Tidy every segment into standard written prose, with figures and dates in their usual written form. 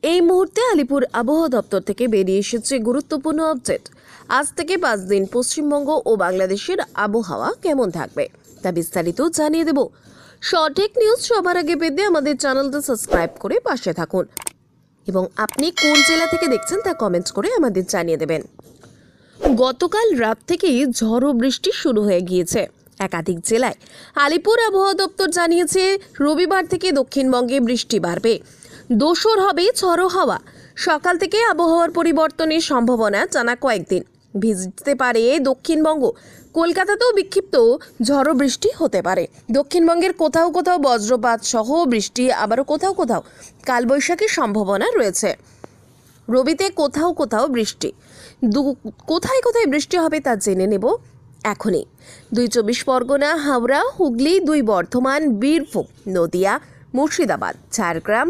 এই মুহূর্তে আলিপুর আবহাওয়া দপ্তর থেকে বেরিয়ে এসেছে গুরুত্বপূর্ণ আপডেট। আজ থেকে 5 দিন পশ্চিমবঙ্গ ও বাংলাদেশের আবহাওয়া কেমন থাকবে তা বিস্তারিত জানিয়ে দেব। সঠিক নিউজ সবার আগে পেতে আমাদের চ্যানেলটা সাবস্ক্রাইব করে পাশে থাকুন এবং আপনি কোন জেলা থেকে দেখছেন তা কমেন্টস করে আমাদের জানিয়ে দেবেন। গতকাল রাত থেকেই ঝড়ো বৃষ্টি শুরু হয়ে গিয়েছে একাধিক জেলায়। আলিপুর আবহাওয়া দপ্তর জানিয়েছে রবিবার থেকে দক্ষিণবঙ্গে বৃষ্টি বাড়বে, দোসর হবে ঝড়ো হাওয়া। সকাল থেকে আবহাওয়ার পরিবর্তনের সম্ভাবনা টানা কয়েকদিন ভিজতে পারে দক্ষিণবঙ্গ। কলকাতাতেও বিক্ষিপ্ত ঝড়ো বৃষ্টি হতে পারে। দক্ষিণবঙ্গের কোথাও কোথাও বজ্রপাত সহ বৃষ্টি, আবারও কোথাও কোথাও কালবৈশাখীর সম্ভাবনা রয়েছে। রবিতে কোথাও কোথাও বৃষ্টি, কোথায় কোথায় বৃষ্টি হবে তা জেনে নেব এখনই। 2 24 পরগনা, হাওড়া, হুগলি, 2 বর্ধমান, বীরভূম, নদিয়া, মুর্শিদাবাদ, ঝাড়গ্রাম,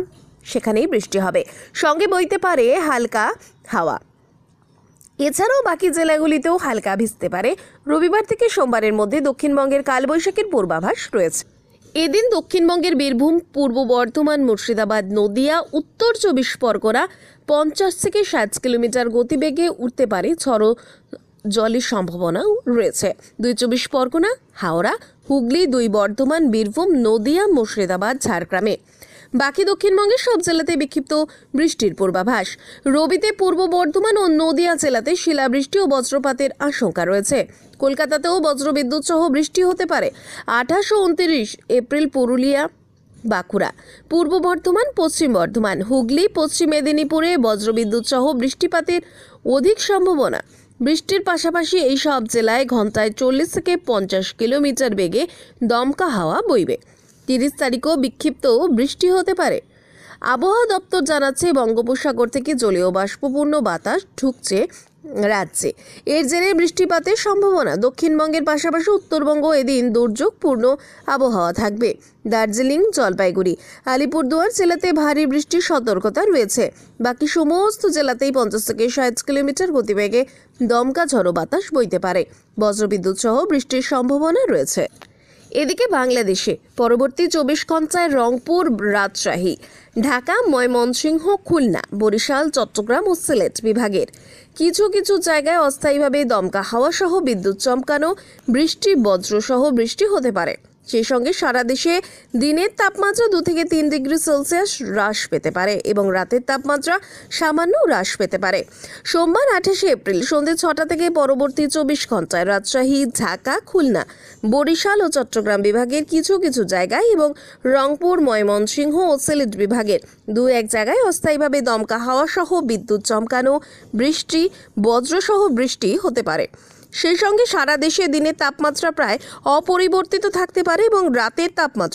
সেখানেই বৃষ্টি হবে, সঙ্গে বইতে পারে হালকা হাওয়া। এছাড়াও বাকি জেলাগুলিতেও হালকা ভিজতে পারে। রবিবার থেকে সোমবারের মধ্যে দক্ষিণবঙ্গের কালবৈশাখীর পূর্বাভাস রয়েছে। এদিন দক্ষিণবঙ্গের বীরভূম, পূর্ব বর্ধমান, মুর্শিদাবাদ, নদিয়া, উত্তর 24 পরগনা 50 থেকে 60 কিলোমিটার গতিবেগে উঠতে পারে ঝড়ো জলের সম্ভাবনাও রয়েছে। 2 24 পরগনা, হাওড়া, হুগলি, 2 বর্ধমান, বীরভূম, নদিয়া, মুর্শিদাবাদ, ঝাড়গ্রামে। বাকি দক্ষিণবঙ্গের সব জেলাতে বিক্ষিপ্ত বৃষ্টির পূর্বাভাস। রবিতে পূর্ব বর্ধমান ও নদিয়া জেলাতে শিলাবৃষ্টি ও বজ্রপাতের আশঙ্কা রয়েছে। কলকাতাতেও বজ্রবিদ্যুৎ সহ বৃষ্টি হতে পারে। 28 ও 29 এপ্রিল পুরুলিয়া, বাঁকুড়া, পূর্ব বর্ধমান, পশ্চিম বর্ধমান, হুগলি, পশ্চিম মেদিনীপুরে বজ্রবিদ্যুৎ সহ বৃষ্টিপাতের অধিক সম্ভাবনা। বৃষ্টির পাশাপাশি এই সব জেলায় ঘন্টায় 40 থেকে 50 কিলোমিটার বেগে দমকা হাওয়া বইবে। 30 তারিখও বিক্ষিপ্ত বৃষ্টি হতে পারে। আবহাওয়া দপ্তর জানাচ্ছে বঙ্গোপসাগর থেকে জলীয় বাষ্পপূর্ণ বাতাস ঢুকছে রাজ্যে। এর জেরে বৃষ্টিপাতের সম্ভাবনা। দক্ষিণবঙ্গের পাশাপাশি উত্তরবঙ্গ এদিন দুর্যোগপূর্ণ আবহাওয়া থাকবে। দার্জিলিং, জলপাইগুড়ি, আলিপুরদুয়ার জেলাতে ভারী বৃষ্টির সতর্কতা রয়েছে। বাকি সমস্ত জেলাতেই 50 থেকে 60 কিলোমিটার গতিবেগে দমকা ঝড়ো বাতাস বইতে পারে। বজ্রবিদ্যুৎ সহ বৃষ্টির সম্ভাবনা রয়েছে। এদিকে বাংলাদেশে পরবর্তী 24 ঘন্টায় রংপুর, রাজশাহী, ঢাকা, ময়মনসিংহ, খুলনা, বরিশাল, চট্টগ্রাম ও সিলেট বিভাগের কিছু কিছু জায়গায় অস্থায়ীভাবে দমকা হাওয়া সহ বিদ্যুৎ চমকানো, বৃষ্টি, বজ্র সহ বৃষ্টি হতে পারে। সেই সঙ্গে সারা দেশে দিনের তাপমাত্রা 2 থেকে 3 ডিগ্রি সেলসিয়াস হ্রাস পেতে পারে এবং রাতের তাপমাত্রা সামান্য হ্রাস পেতে পারে। সোমবার 28 এপ্রিল সন্ধ্যে 6টা থেকে পরবর্তী 24 ঘন্টায় রাজশাহী, ঢাকা, খুলনা, বরিশাল ও চট্টগ্রাম বিভাগের কিছু কিছু জায়গায় এবং রংপুর, ময়মনসিংহ ও সিলেট বিভাগের 2-1 জায়গায় অস্থায়ীভাবে দমকা হাওয়া সহ বিদ্যুৎ চমকানো, বৃষ্টি, বজ্র সহ বৃষ্টি হতে পারে। সেই সঙ্গে সারা দেশে দিনের তাপমাত্রা প্রায় অপরিবর্তিত থাকতে পারে এবং রাতের তাপমাত্রা